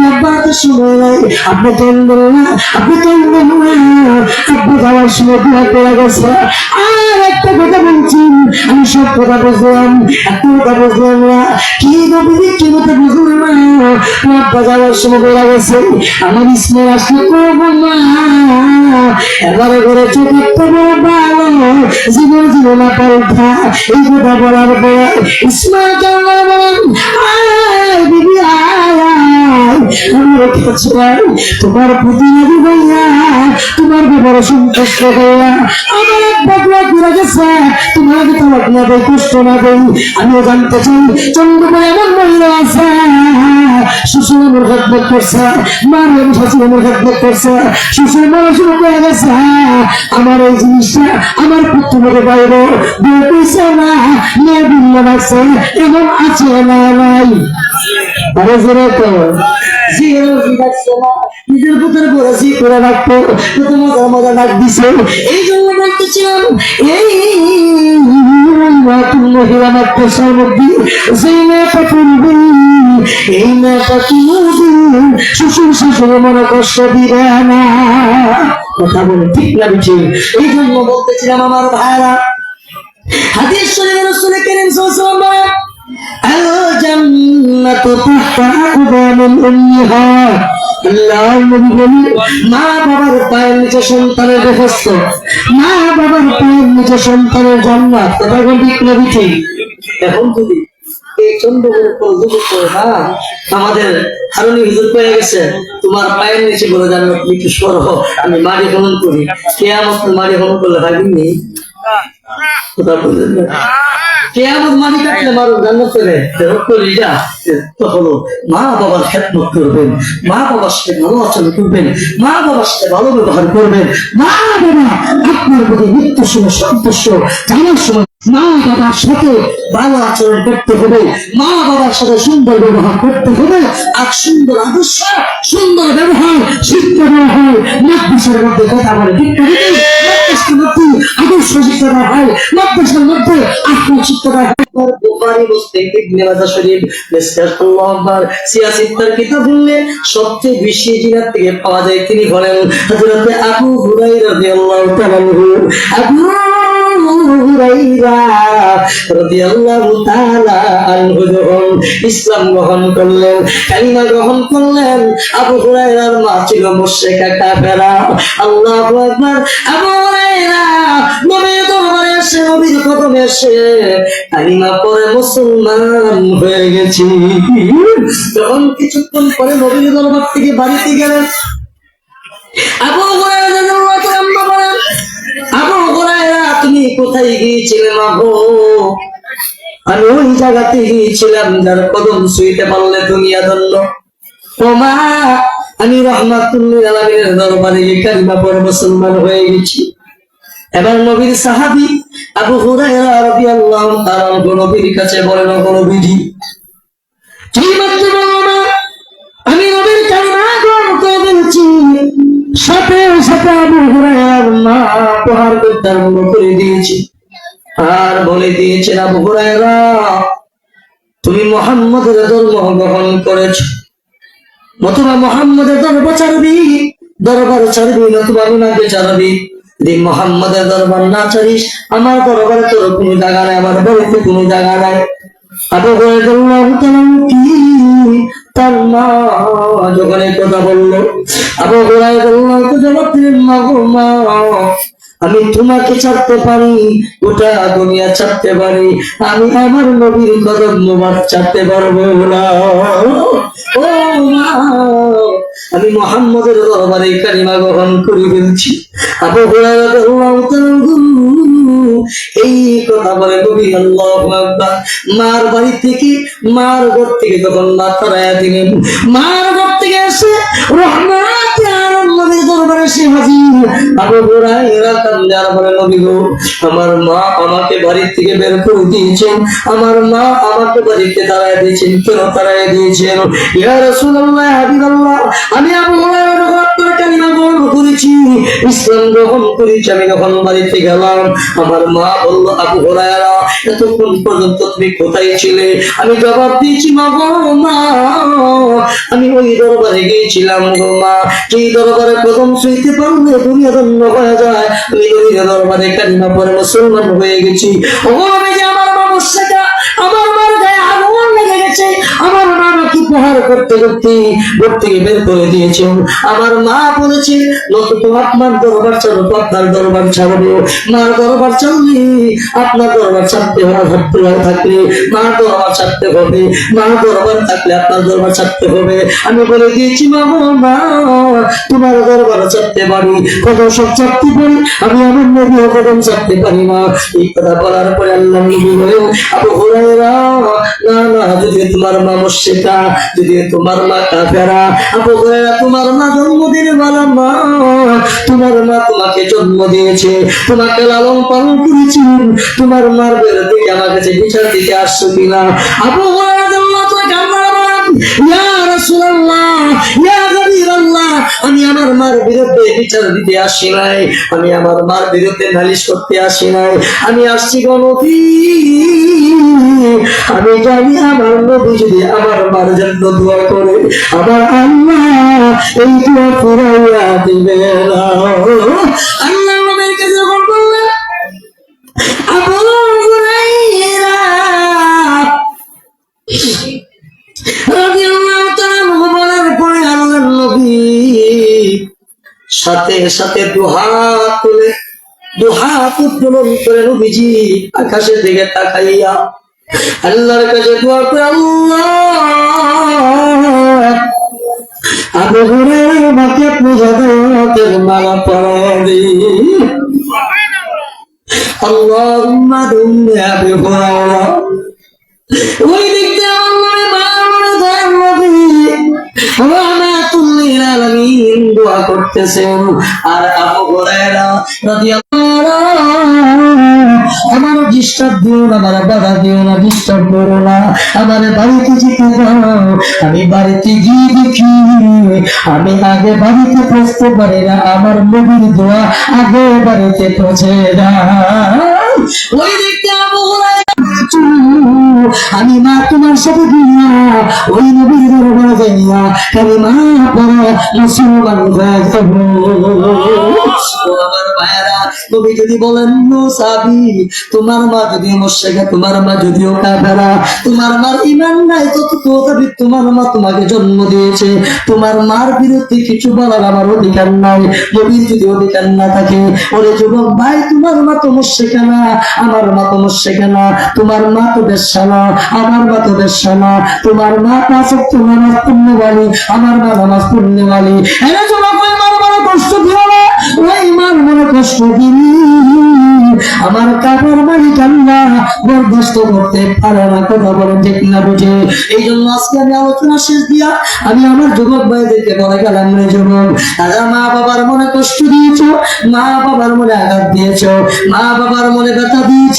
আব্বাকে সময় নাই, আপনি কান্দবেন না, আপনি কান্দবেন না, আব্বু যাওয়ার সময় দোয়া করে গেছে। আর একটা কথা বলছি, আমি সব কথা বুঝলাম, একটা কথা বুঝলাম না, কি বিবি কি কথা বুঝলাম না, আব্বা যাওয়ার সময় বলা গেছে, আমার ইসমাইল আসলে করবো না। এবারে করে চোখে ভালো, জীবন জীবনা পাল্টা। এই কথা বলার পরে ইসমাইল বলেন, আয় বিবি আয়, আমার বলতেছে তোমার প্রতিনিধি ভাইয়া তোমার ব্যাপারে সন্তুষ্ট হইয়া আমার এক বদলা করে গেছে তোমাকে তোমার আপনাদের কষ্ট না দেই। আমিও জানতে চাই চন্দ্রপুরে এমন মহিলা আছে শিশুর আমার খেদমত করছে, মার শাশুড়ি আমার খেদমত করছে, শিশুর মারা শুরু করে গেছে, আমার এই জিনিসটা আমার পুত্রকে বাইরে বিয়ে পেয়েছে না, মেয়ে বিল্লা রাখছে, এমন আছে না নাই? আরে জোরে তো নিজের পুত্রের পরে জি করে রাখতো, মজা মজা ডাক দিছে। এই জন্য বলতেছিলাম এই মহিলা মাদ্রাসার মধ্যে যেই মেয়েটা পড়বে এই মেয়েটা কোনদিন শ্বশুর শাশুড়ি মনে কষ্ট দিবে না। কথা বলে ঠিক না ঠিক? এই জন্য বলতেছিলাম আমার ভাইরা, হাদিস শরীফে রাসূল কারীম সাল্লাল্লাহু আলাইহি ওয়াসাল্লাম বলেন আল জান্নাতু তাহতা আকদামিল উম্মিহা। আল্লাহ নবী বলেন মা বাবার পায়ের নিচে সন্তানের বেহেশত, মা বাবার পায়ের নিচে সন্তানের জান্নাত। কথা বলে ঠিক না ঠিক? এখন যদি এই চন্দ্রপুরের যুবক না আমাদের হারুনি হুজুর পেয়ে গেছে তোমার পায়ের নিচে বলে জান্নাত লিখে সরহ, আমি মাটি খনন করি, কিয়ামত মাটি খনন করলে ভাবিনি কথা বললেন না? কিয়ামত মাটি কাটলে মানুষ জান্নাত পেলে করি যা তখন মা বাবার খেদমত করবেন, মা বাবার সাথে ভালো আচরণ করবেন, মা বাবার সাথে ভালো ব্যবহার করবেন। মা বাবা আপনার প্রতি মৃত্যুর সময় সন্তুষ্ট, জানার সময় মা বাবার সাথে ভালো আচরণ করতে হবে, মা বাবার সাথে সুন্দর ব্যবহার করতে হবে। আর সুন্দর আদর্শ সুন্দর ব্যবহার শিক্ষা দেওয়া হয় মাদ্রাসার মধ্যে। কথা বলে ঠিক না? মাদ্রাসার মধ্যে আদর্শ শিক্ষা দেওয়া হয়, মাদ্রাসার মধ্যে আত্মিক শিক্ষা দেওয়া হয়। বুখারী, মুসলিম, ইবনে মাজাহ শরীফ, মিসকাত আল্লাহু আকবার, সিয়াসিত্তার কিতাব বললে সবচেয়ে বেশি জিনাত থেকে পাওয়া যায়। তিনি বলেন হযরত আবু হুরায়রা রাদিয়াল্লাহু তাআলা আবু হুরায়রা রাদিয়াল্লাহু তাআলা আনহু যখন ইসলাম গ্রহণ করলেন, কালিমা গ্রহণ করলেন, আবু হুরায়রার মা ছিল মুশরিকা কাফেরা। আল্লাহু আকবার। আবু হুরায়রা নবীর দরবারে এসে নবীর কদমে এসে কালিমা পড়ে মুসলমান হয়ে গেছি। যখন কিছুক্ষণ পরে নবীর দরবার থেকে বাড়িতে গেলেন, আবু হুরায়রা রাদিয়াল্লাহু তাআলা বলেন আবু হুরায়রা তুমি কোথায় গিয়েছিলে মা গো? আমি ওই জায়গাতে গিয়েছিলাম যার কদম ছুঁইতে পারলে দুনিয়া ধন্য। ও মা আমি রাহমাতুল্লিল আলামিনের দরবারে গিয়ে কালিমা পড়ে মুসলমান হয়ে গেছি। এবার নবীর সাহাবী আবু হুরায়রা রাদিয়াল্লাহু তাআলা নবীর কাছে বলেন ও নবীজি যেই মাত্র বললাম আমি নবীর কালিমা গ্রহণ করে ফেলেছি, সাথে সাথে আবু হুরায়রার মা প্রহার করতে আরম্ভ করে দিয়েছি আর বলে দিয়েছেন আবু হুরায়রা তুমি মুহাম্মদের ধর্ম গ্রহণ করেছ, নতুবা মুহাম্মদের দরবার ছাড়বি নতুবা উনাকে ছাড়বি। যদি মুহাম্মদের দরবার না ছাড়িস আমার দরবারে তোর কোনো জায়গা নাই, আমার বাড়িতে কোনো জায়গা নাই। আবু হুরায়রা কি তার মা যখন এই কথা বললো, আবু হুরায়রা জবাব দিলেন মা গো মা আমি তোমাকে ছাড়তে পারি, গোটা দুনিয়া ছাড়তে পারি, আমি আমার নবীর কদম মোবারক ছাড়তে পারবো না। ও মা আমি মুহাম্মদের দরবারে কালিমা গ্রহণ করে ফেলছি। আবু হুরায়রা রাদিয়াল্লাহু তাআলা এই কথা বলে নবী আল্লাহু আকবার মার বাড়ি থেকে মার ঘর থেকে যখন মা তারায়া দিলেন, মার ঘর থেকে এসে রহমত নবীর দরবারে এসে হাজির। আবু হুরায়রা কান্দার বলে নবী গো আমার মা আমাকে বাড়ি থেকে বের করে দিয়েছেন, আমার মা আমাকে বাড়িতে তাড়ায় দিয়েছেন, কেন তাড়ায় দিয়েছেন? ইয়া রাসূলুল্লাহ হাবিবাল্লাহ আমি আবু হুরায়রা কালিমা গ্রহণ করেছি, ইসলাম গ্রহণ করেছি, আমি যখন বাড়িতে গেলাম আমার মা বলল আবু হুরায়রা এতক্ষণ পর্যন্ত তুমি কোথায় ছিলে? আমি জবাব দিয়েছি মা গো মা আমি ওই দরবারে গিয়েছিলাম গো মা, যেই দরবারে কদম ছুঁইতে পারলে দুনিয়া ধন্য হয়ে যায়, আমি ওই দরবারে কালিমা পড়ে মুসলমান হয়ে গেছি। ও আমি যে আমার মা মুশরিকা, আমার মার গায়ে আগুন লেগে গেছে, আমার মা কি প্রহার করতে করতে ঘর থেকে বের করে দিয়েছেন। আমার মা বলেছে নতুন আপনার দরবার ছাড়ো, আপনার দরবার ছাড়বো। মার দরবার ছাড়লে আপনার দরবার ছাড়তে থাকলে মার দরবার ছাড়তে হবে, মার দরবার থাকলে আপনার দরবার ছাড়তে হবে। আমি বলে দিয়েছি মা তোমার দরবার ছাড়তে পারি, কদম সব ছাড়তে পারি, আমি আমার নবী কদম ছাড়তে পারি না। এই কথা বলার পরে আল্লাহ নবী বলেন আবু হুরায়রা না না, যদি তোমার মা মুশরিকা, যদি তোমার মা কাফেরা, আবু হুরায়রা তোমার মা জন্মদিনে ভালো মা, তোমার মা তোমাকে জন্ম দিয়েছে, তোমাকে লালন পালন করেছেন, তোমার মার বিরুদ্ধে আমার কাছে বিচার দিতে আসছো কিনা? আবু হুরায়রা ইয়া রাসূলুল্লাহ, ইয়া হাবিবাল্লাহ, আমি আমার মার বিরুদ্ধে বিচার দিতে আসি নাই, আমি আমার মার বিরুদ্ধে নালিশ করতে আসি নাই, আমি আসছি গো নবী, আমি জানি আমার নবী যদি আমার মার জন্য দোয়া করে আমার আল্লাহ এই দোয়া ফুরাইয়া দিবে না। আল্লাহ নবীর কাছে যখন বললেন আবু হুরায়রা রাদিয়াল্লাহু তাআলা বলার পরে আল্লাহর নবী সাথে সাথে দুহাত উত্তোলন করে নবীজি আকাশের দিকে তাকাইয়া আল্লাহর কাছে দোয়া করে আল্লাহ আবু হুরায়রা আমাকে আপনি জান্নাতের মালা পরিয়ে দিন। আল্লাহুম্মা দুম্মি আবু হুরায়রা। ওই দেখতে আমার দয়ার নবী রাহমাতুল লিল আলামিন দোয়া করতেছেন, আর আবু হুরায়রা রাদিয়াল্লাহু আমার ডিস্টার্ব দিও না, আমার বাধা দিও না, ডিস্টার্ব করো না, আমার বাড়িতে যেতে দাও, আমি বাড়িতে গিয়ে দেখি আমি আগে বাড়িতে পৌঁছতে পারি না, আমার নবীর দোয়া আগে বাড়িতে পৌঁছে যায়। ওই দেখতে আবু হুরায়রা আমি মা তোমার সাথে দিয়া ওই নবীর দরবারে যাইয়া কালিমা পড়া মুসলমান হয়ে যাব। আমার ভাইরা নবী যদি বলেন মুসাবি, তোমার মা যদি মুশরিকা, তোমার মা যদিও কাফেরা, তোমার মার ঈমান নাই তথাপি তোমার মা তোমাকে জন্ম দিয়েছে, তোমার মার বিরুদ্ধে কিছু বলার আমার অধিকার নাই। নবীর যদি অধিকার না থাকে, ওরে যুবক ভাই তোমার মা তো মুশরিকা না, আমার মা তো মুশরিকা না, তোমার মা তো বেশ্যা না, আমার মা তো বেশ্যা না, তোমার মা পাঁচ ওয়াক্ত নামাজ পড়নেওয়ালি, আমার মা নামাজ পড়নেওয়ালি। এরা যুবক ভাই মার মনে কষ্ট দিও না, ওই মার মনে কষ্ট দিলি আমার কাপড় মালিক আল্লাহ বরদাস্ত করতে পারে না। কথা বলেন ঠিক না বুঝে? এই জন্য আজকে আমি আলোচনা শেষ দিয়া আমি আমার যুবক ভাইদেরকে বলে গেলাম, রে যুবক, তারা মা বাবার মনে কষ্ট দিয়েছ, মা বাবার মনে আঘাত দিয়েছ, মা বাবার মনে ব্যথা দিয়েছ,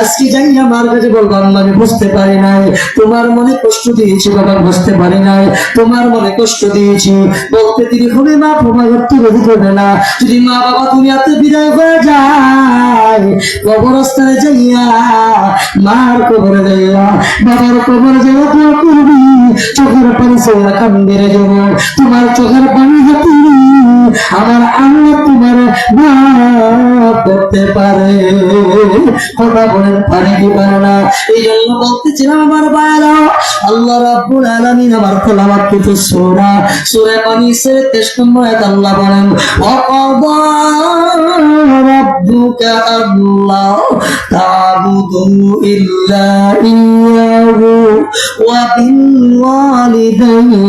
আজকে যাই আমার কাছে বললাম আমি বুঝতে পারি নাই, তোমার মনে কষ্ট দিয়েছি বাবা, বুঝতে পারি নাই, তোমার মনে কষ্ট দিয়েছি বলতে তিনি হবে মা বাবা রক্তি করবে না। যদি মা বাবা দুনিয়াতে বিদায় হয়ে যায়, কবরস্থানে যাইয়া মার কবরে যাইয়া বাবার কবরে যাইয়া দোয়া করবি, চোখের পানি ছেড়ে কান্দে রে যুবক, তোমার চোখের পানি হাতে আমার আল্লাহ তোমার মাফ করতে পারে। কথা বলেন পারে কি পারে না? এই জন্য বলতেছিলাম আমার ভাইরা, আল্লাহ রাব্বুল আলামিন আমার তেলাওয়াতকৃত সূরা সূরা বানিসে 23 নম্বর আয়াত আল্লাহ বলেন ওয়াকাদা রাব্বুকা আল্লাহ তা'বুদু ইল্লা ইয়্যাহু ওয়া বিল ওয়ালিদাইনি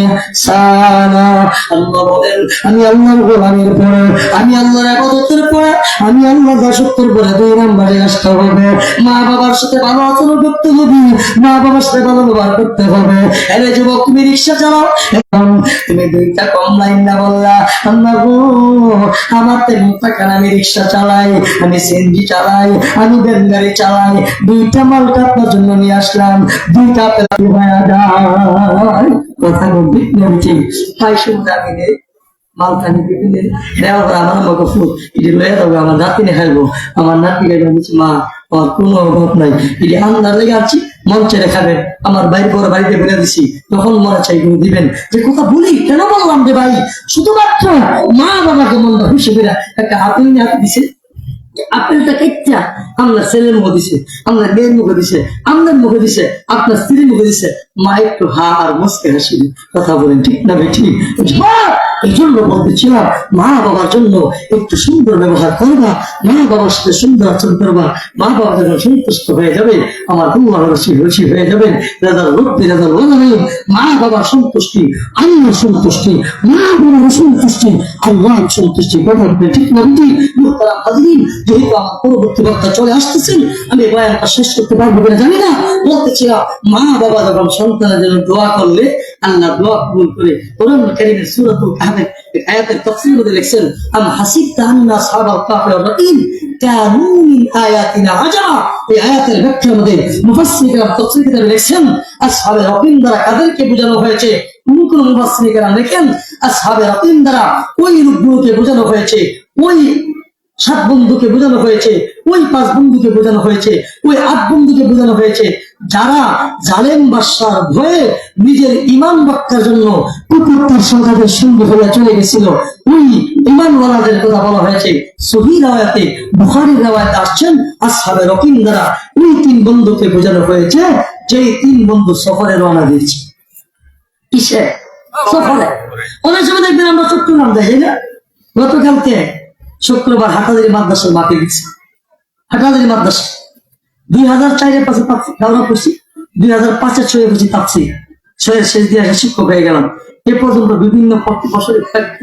ইহসানা। আল্লাহ বলেন আমি আল্লাহর গোলামের পরে, আমি আল্লাহর ইবাদতের পরে, আমি আল্লাহর দাসত্বের পরে 2 নম্বরে আসতে হবে, মা বাবার সাথে ভালো আচরণ করতে হবে, মা বাবার সাথে ভালো ব্যবহার করতে হবে। আরে যুবক তুমি রিকশা চালাও, তুমি 2টা কম লাইন না বললা, আল্লাহ গো আমার তেমন টাকা না, আমি রিকশা চালাই, আমি সিএনজি চালাই, আমি ভ্যান গাড়ি চালাই, 2টা মালটা আপনার জন্য নিয়ে আসলাম, 2টা পেলাম ভাইয়া যায়। কথা বলবি না ঠিক তাই শুনতে আমি নেই মালখানি বিভিন্ন আমার আমাকে ফুল এটি লয়ে যাবো, আমার নাতি খাইবো, আমার নাতি খাইবো, মা আমার কোনো অভাব নাই, এটি আন্দার লেগে আছি মঞ্চে খাবে, আমার বাইরে বড় বাড়িতে বেড়ে দিছি, তখন মনে চাই দিবেন যে কথা বলি কেন বললাম রে ভাই, শুধুমাত্র মা বাবাকে মনটা খুশি করে একটা আপেল নিয়ে হাতে দিছে, আপেলটা কেটে আপনার ছেলের মুখে দিছে, আপনার মেয়ের মুখে দিছে, আপনার মুখে দিছে, আপনার স্ত্রীর মুখে দিছে, মা একটু হা আর মুসকে হাসি কথা বলেন, ঠিক না ভাই? ঠিক। এই জন্য বলতেছিলাম, মা বাবার জন্য একটু সুন্দর ব্যবহার করবা, মা বাবার সাথে সুন্দর আচরণ করবা। মা বাবা যখন সন্তুষ্ট হয়ে যাবে, আমার আল্লাহ রসি হয়ে যাবেন। মা বাবার সন্তুষ্টি আল্লাহ সন্তুষ্টি, মা বাবার সন্তুষ্টি আল্লাহ সন্তুষ্টি। ঠিক না? যেহেতু আমার পরবর্তী বক্তা চলে আসতেছেন, আমি বয়ানটা শেষ করতে পারবো কিনা জানি না। বলতেছিলাম, মা বাবা যখন সন্তানের জন্য দোয়া করলে আল্লাহ দোয়া কবুল করে। কোরআন কারীমের সূরাতুল কাহফের আয়াতের তাফসীরে লিখছেন, আম হাসিবতা আন্না আসহাবাল কাহফি ওয়ার রাকিম কানু মিন আয়াতিনা আজাবা। এই আয়াতের ব্যাখ্যার মধ্যে মুফাসসিররা তাফসীর কিতাবে লিখছেন, আসহাবে রাকিম দ্বারা কাদেরকে বোঝানো হয়েছে? কোন মুফাসসিররা লেখেন, আসহাবে রাকিম দ্বারা ওই লোকগুলোকে বোঝানো হয়েছে, ওই 7 বন্ধুকে বোঝানো হয়েছে, ওই 5 বন্ধুকে বোঝানো হয়েছে, ওই 8 বন্ধুকে বোঝানো হয়েছে, যারা জালেম বাদশার ভয়ে নিজের ঈমান রক্ষার জন্য কুকুরটার সংঘাতের সঙ্গে হয়ে চলে গেছিল। ওই ঈমানওয়ালাদের কথা বলা হয়েছে। সহিহ রাওয়ায়াতে, বুখারীর রাওয়ায়াতে আসছেন, আসহাবে রকিম দ্বারা ওই 3 বন্ধুকে বোঝানো হয়েছে, যেই 3 বন্ধু সফরে রওনা দিয়েছে। কিসে? সফরে। অনেক সময় দেখবেন আমরা চট্টগ্রাম যাই না, গতকালকে শুক্রবার হাটাজারি মাদ্রাসার মাঠে গেছি। হাটাজারি মাদ্রাসা 2004-এর পাশে গাওয়া করছি, 2005-এর 6 করছি তাপসি, 6-এর শেষ দিয়ে শিক্ষক হয়ে গেলাম। এ পর্যন্ত বিভিন্ন প্রতি বছর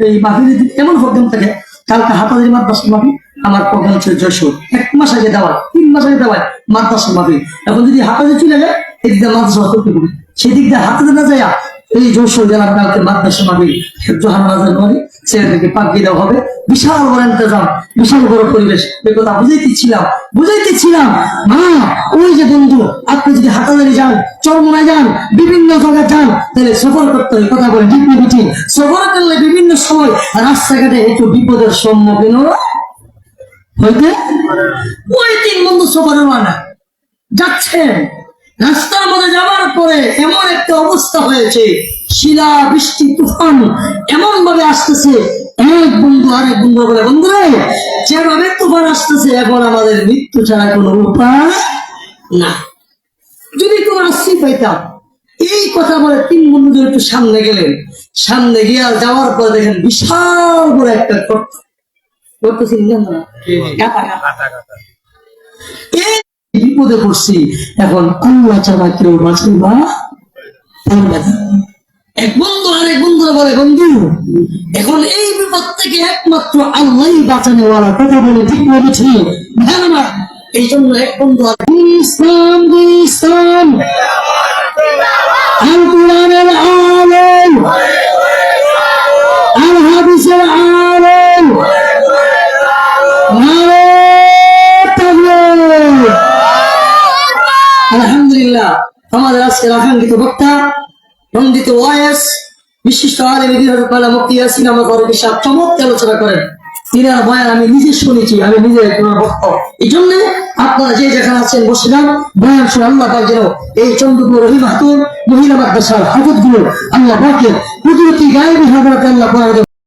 এই মাহফিলের এমন প্রোগ্রাম থাকে। কালকে হাটাজারি মাদ্রাসার মাহফিল, আমার প্রোগ্রাম ছিল যশোর। 1 মাস আগে দেওয়া, 3 মাস আগে দেওয়া মাদ্রাসার মাহফিল। এখন যদি হাটাজারি চলে যায়, এদিক দিয়ে মাদ্রাসা করতে হবে, সেদিক দিয়ে হাটাজারি না যায় এই যশোর জেলার কালকে মাদ্রাসা মাহফিল ছেলেদেরকে পাঠিয়ে দেওয়া হবে। বিশাল বড় ইন্তজাম, বিশাল বড় পরিবেশ। এই কথা বুঝাইতেছিলাম। মা, ওই যে বন্ধু, আপনি যদি হাটাজারি যান, চরমোনায় যান, বিভিন্ন জায়গায় যান, তাহলে সফর করতে হয়। কথা বলেন, ঠিক না? ঠিক। সফর করলে বিভিন্ন সময় রাস্তাঘাটে একটু বিপদের সম্মুখীন হইতে। ওই 3 বন্ধু সফরে রওনা যাচ্ছেন। রাস্তার মধ্যে যাওয়ার পরে এমন একটা অবস্থা হয়েছে, শিলা বৃষ্টি তুফান এমন ভাবে আসতেছে। এক বন্ধু আরেক বন্ধু বলে, বন্ধুরে, যেভাবে তুফান আসতেছে, এখন আমাদের মৃত্যু ছাড়া কোনো উপায় না, যদি তোমার আশ্রয় পাইতাম। এই কথা বলে 3 বন্ধু একটু সামনে গেলেন। সামনে গিয়ে যাওয়ার পর দেখেন বিশাল বড় একটা গর্ত ছিল। বিপদে পড়ছি, এখন আল্লাহ ছাড়া কেউ বাঁচাইবা পারবে না। এক বন্ধু আরেক বন্ধু বলে, বন্ধু, এখন এই বিপদ থেকে একমাত্র আল্লাহই বাঁচানোওয়ালা। কথা বলে, ঠিক বলেছি? এই জন্য এক বন্ধু ইসলাম আল কুরআনের আলেম, আল হাদিসের আলেম, আলহামদুলিল্লাহ। আমাদের আজকের আকাঙ্ক্ষিত বক্তা, নন্দিত ওয়াইস, বিশিষ্ট আলেম মুফতি ইয়াসিন আমার ঘরে বিশাল চমৎকার আলোচনা করেন। তিনার বয়ান আমি নিজে শুনেছি, আমি নিজে বক্তা। এই জন্য আপনারা যে যেখানে আছেন বসে যান, বয়ান শুনে আল্লাহ পাক যেন এই চন্দ্রপুর রহিমাতুর মহিলা মাদ্রাসার হাফেজগুলো আল্লাহ পাকের কুদরতি গায়েবী হাজারাতে আল্লাহ